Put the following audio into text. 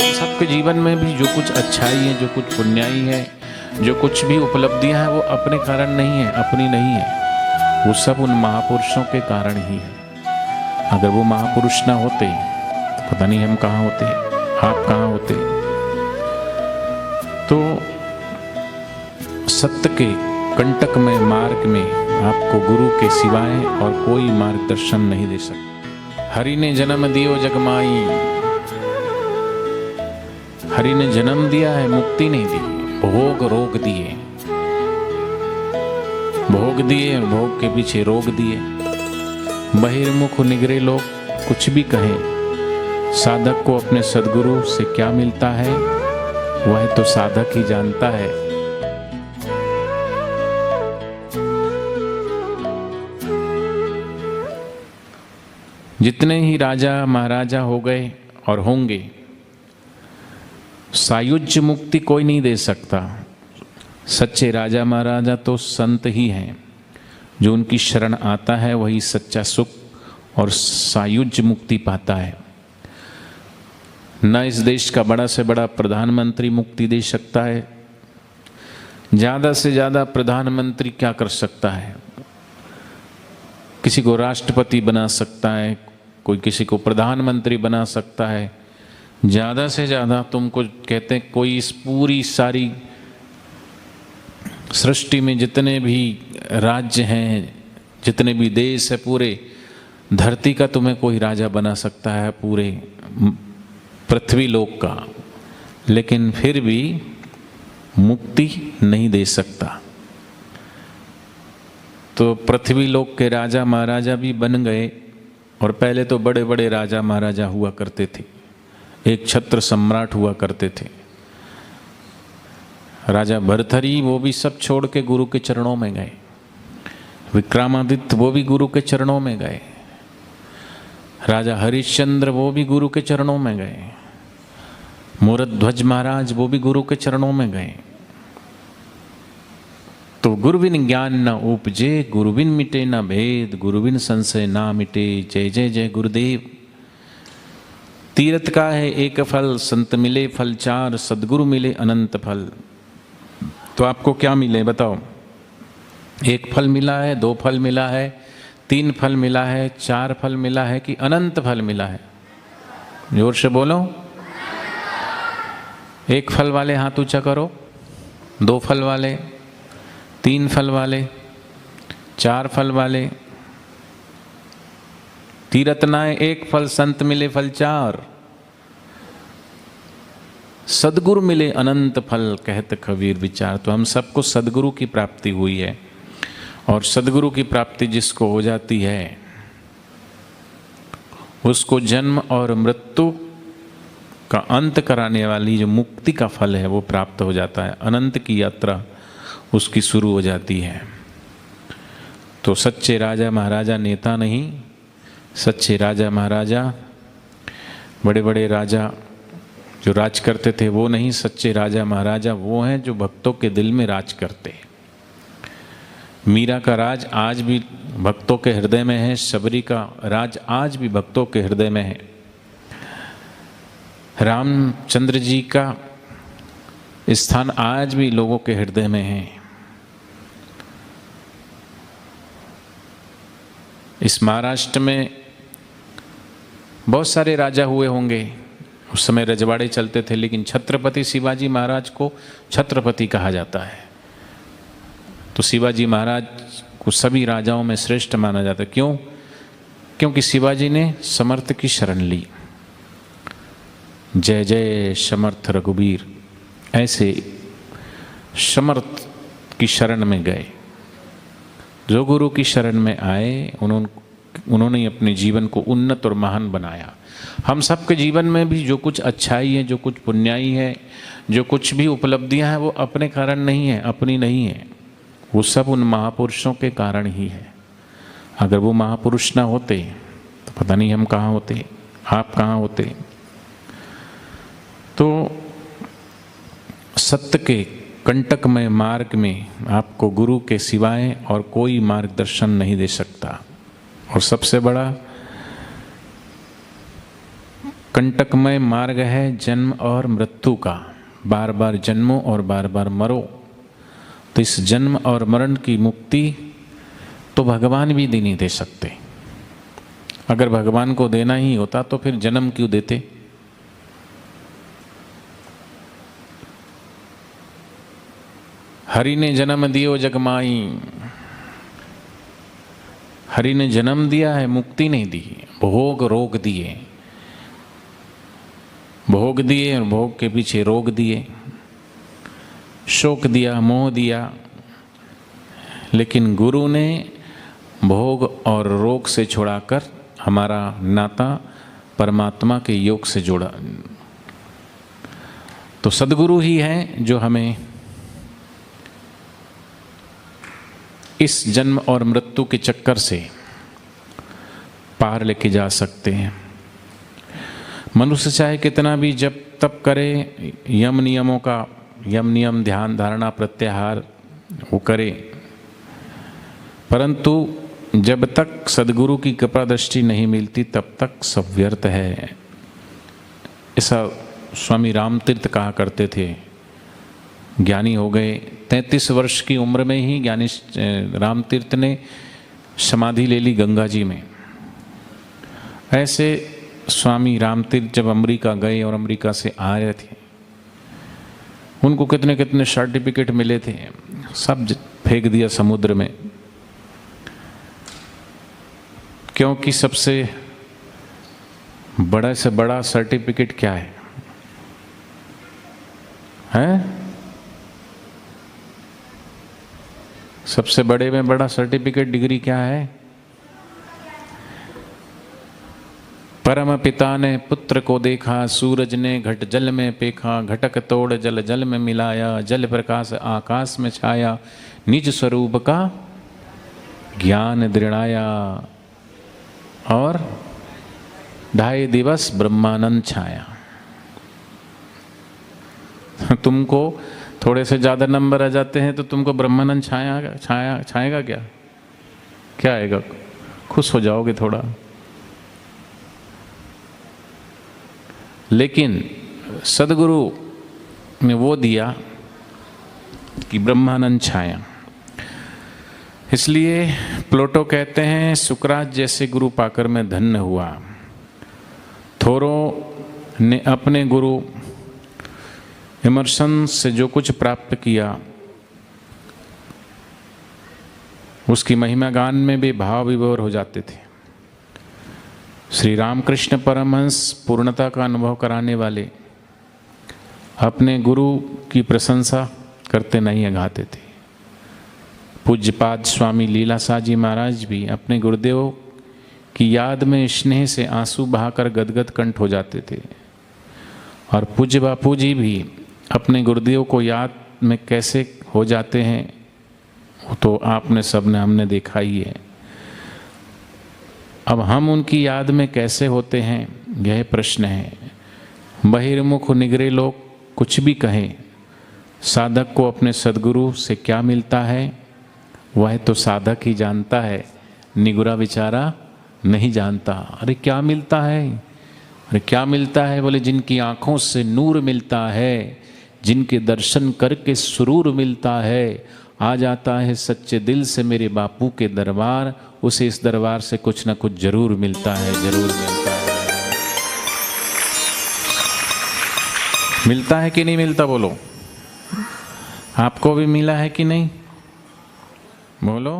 सबके जीवन में भी जो कुछ अच्छाई है, जो कुछ पुण्याई है, जो कुछ भी उपलब्धियां हैं, वो अपने कारण नहीं है, अपनी नहीं है, वो सब उन महापुरुषों के कारण ही है। अगर वो महापुरुष ना होते तो पता नहीं हम कहाँ होते, आप कहाँ होते। तो सत्य के कंटक में मार्ग में आपको गुरु के सिवाय और कोई मार्गदर्शन नहीं दे सकता। हरि ने जन्म दियो जगमाई, हरि ने जन्म दिया है, मुक्ति नहीं दी, भोग रोग दिए, भोग दिए, भोग के पीछे रोग दिए। बहिर्मुख निगरे लोग कुछ भी कहें, साधक को अपने सद्गुरु से क्या मिलता है वह तो साधक ही जानता है। जितने ही राजा महाराजा हो गए और होंगे, सायुज्य मुक्ति कोई नहीं दे सकता। सच्चे राजा महाराजा तो संत ही हैं, जो उनकी शरण आता है वही सच्चा सुख और सायुज्य मुक्ति पाता है। न इस देश का बड़ा से बड़ा प्रधानमंत्री मुक्ति दे सकता है, ज़्यादा से ज़्यादा प्रधानमंत्री क्या कर सकता है, किसी को राष्ट्रपति बना सकता है, कोई किसी को प्रधानमंत्री बना सकता है, ज़्यादा से ज़्यादा तुमको कहते हैं कोई इस पूरी सारी सृष्टि में जितने भी राज्य हैं, जितने भी देश है, पूरे धरती का तुम्हें कोई राजा बना सकता है, पूरे पृथ्वी लोक का, लेकिन फिर भी मुक्ति नहीं दे सकता। तो पृथ्वी लोक के राजा महाराजा भी बन गए, और पहले तो बड़े बड़े राजा महाराजा हुआ करते थे, एक छत्र सम्राट हुआ करते थे। राजा भरथरी वो भी सब छोड़ के गुरु के चरणों में गए, विक्रमादित्य वो भी गुरु के चरणों में गए, राजा हरिश्चंद्र वो भी गुरु के चरणों में गए, मूरध्वज महाराज वो भी गुरु के चरणों में गए। तो गुरुबिन ज्ञान न उपजे, गुरुबिन मिटे न भेद, गुरुबिन संशय ना मिटे, जय जय जय गुरुदेव। तीर्थ का है एक फल, संत मिले फल चार, सदगुरु मिले अनंत फल। तो आपको क्या मिले बताओ? एक फल मिला है, दो फल मिला है, तीन फल मिला है, चार फल मिला है कि अनंत फल मिला है? जोर से बोलो। एक फल वाले हाथ ऊंचा करो, दो फल वाले, तीन फल वाले, चार फल वाले। तीरथ नाय एक फल, संत मिले फल चार, सदगुरु मिले अनंत फल, कहत कबीर विचार। तो हम सबको सदगुरु की प्राप्ति हुई है, और सदगुरु की प्राप्ति जिसको हो जाती है उसको जन्म और मृत्यु का अंत कराने वाली जो मुक्ति का फल है वो प्राप्त हो जाता है, अनंत की यात्रा उसकी शुरू हो जाती है। तो सच्चे राजा महाराजा नेता नहीं, सच्चे राजा महाराजा बड़े बड़े राजा जो राज करते थे वो नहीं, सच्चे राजा महाराजा वो हैं जो भक्तों के दिल में राज करते हैं। मीरा का राज आज भी भक्तों के हृदय में है, शबरी का राज आज भी भक्तों के हृदय में है, रामचंद्र जी का स्थान आज भी लोगों के हृदय में है। इस महाराष्ट्र में बहुत सारे राजा हुए होंगे, उस समय रजवाड़े चलते थे, लेकिन छत्रपति शिवाजी महाराज को छत्रपति कहा जाता है। तो शिवाजी महाराज को सभी राजाओं में श्रेष्ठ माना जाता है। क्यों? क्योंकि शिवाजी ने समर्थ की शरण ली। जय जय समर्थ रघुबीर, ऐसे समर्थ की शरण में गए। जो गुरु की शरण में आए उन्होंने अपने जीवन को उन्नत और महान बनाया। हम सबके जीवन में भी जो कुछ अच्छाई है, जो कुछ पुण्याई है, जो कुछ भी उपलब्धियां हैं, वो अपने कारण नहीं है, अपनी नहीं है, वो सब उन महापुरुषों के कारण ही है। अगर वो महापुरुष ना होते तो पता नहीं हम कहाँ होते, आप कहाँ होते। तो सत्य के कंटक में मार्ग में आपको गुरु के सिवाय और कोई मार्गदर्शन नहीं दे सकता। और सबसे बड़ा कंटकमय मार्ग है जन्म और मृत्यु का, बार बार जन्मो और बार बार मरो। तो इस जन्म और मरण की मुक्ति तो भगवान भी नहीं दे सकते। अगर भगवान को देना ही होता तो फिर जन्म क्यों देते? हरि ने जन्म दियो जगमाई, हरि ने जन्म दिया है, मुक्ति नहीं दी। भोग रोग दिए, भोग दिए और भोग के पीछे रोग दिए, शोक दिया, मोह दिया। लेकिन गुरु ने भोग और रोग से छुड़ाकर हमारा नाता परमात्मा के योग से जोड़ा। तो सद्गुरु ही है जो हमें इस जन्म और मृत्यु के चक्कर से पार लेके जा सकते हैं। मनुष्य चाहे कितना भी जप तप करे, यम नियम ध्यान धारणा प्रत्याहार वो करे, परंतु जब तक सद्गुरु की कृपा दृष्टि नहीं मिलती तब तक सब व्यर्थ है। ऐसा स्वामी रामतीर्थ कहा करते थे। ज्ञानी हो गए, 33 वर्ष की उम्र में ही ज्ञानी रामतीर्थ ने समाधि ले ली गंगा जी में। ऐसे स्वामी रामतीर्थ जब अमेरिका गए और अमेरिका से आ रहे थे, उनको कितने कितने सर्टिफिकेट मिले थे, सब फेंक दिया समुद्र में। क्योंकि सबसे बड़ा से बड़ा सर्टिफिकेट क्या है? हैं? सबसे बड़े में बड़ा सर्टिफिकेट डिग्री क्या है? परम पिता ने पुत्र को देखा, सूरज ने घट जल में पेखा, घटक तोड़ जल जल में मिलाया, जल प्रकाश आकाश में छाया, निज स्वरूप का ज्ञान दृढ़ाया, और 2.5 दिवस ब्रह्मानंद छाया। तुमको थोड़े से ज़्यादा नंबर आ जाते हैं तो तुमको ब्रह्मानंद छाएगा क्या? क्या आएगा? खुश हो जाओगे थोड़ा। लेकिन सद्गुरु ने वो दिया कि ब्रह्मानंद छाया। इसलिए प्लेटो कहते हैं सुकरात जैसे गुरु पाकर मैं धन्य हुआ। थोरो ने अपने गुरु इमर्सन से जो कुछ प्राप्त किया उसकी महिमा गान में भी भाव विभोर हो जाते थे। श्री रामकृष्ण परमहंस पूर्णता का अनुभव कराने वाले अपने गुरु की प्रशंसा करते नहीं गाते थे। पूज्यपाद स्वामी लीलाशाह जी महाराज भी अपने गुरुदेव की याद में स्नेह से आंसू बहाकर गदगद कंठ हो जाते थे। और पूज्य बापू जी भी अपने गुरुदेव को याद में कैसे हो जाते हैं वो तो आपने सबने हमने देखा ही है। अब हम उनकी याद में कैसे होते हैं यह प्रश्न है। बहिर्मुख निगरे लोग कुछ भी कहें, साधक को अपने सद्गुरु से क्या मिलता है वह तो साधक ही जानता है, निगुरा बेचारा नहीं जानता। अरे क्या मिलता है? अरे क्या मिलता है? बोले जिनकी आंखों से नूर मिलता है, जिनके दर्शन करके सुरूर मिलता है, आ जाता है सच्चे दिल से मेरे बापू के दरबार, उसे इस दरबार से कुछ ना कुछ जरूर मिलता है, जरूर मिलता है। मिलता है कि नहीं मिलता? बोलो, आपको भी मिला है कि नहीं? बोलो।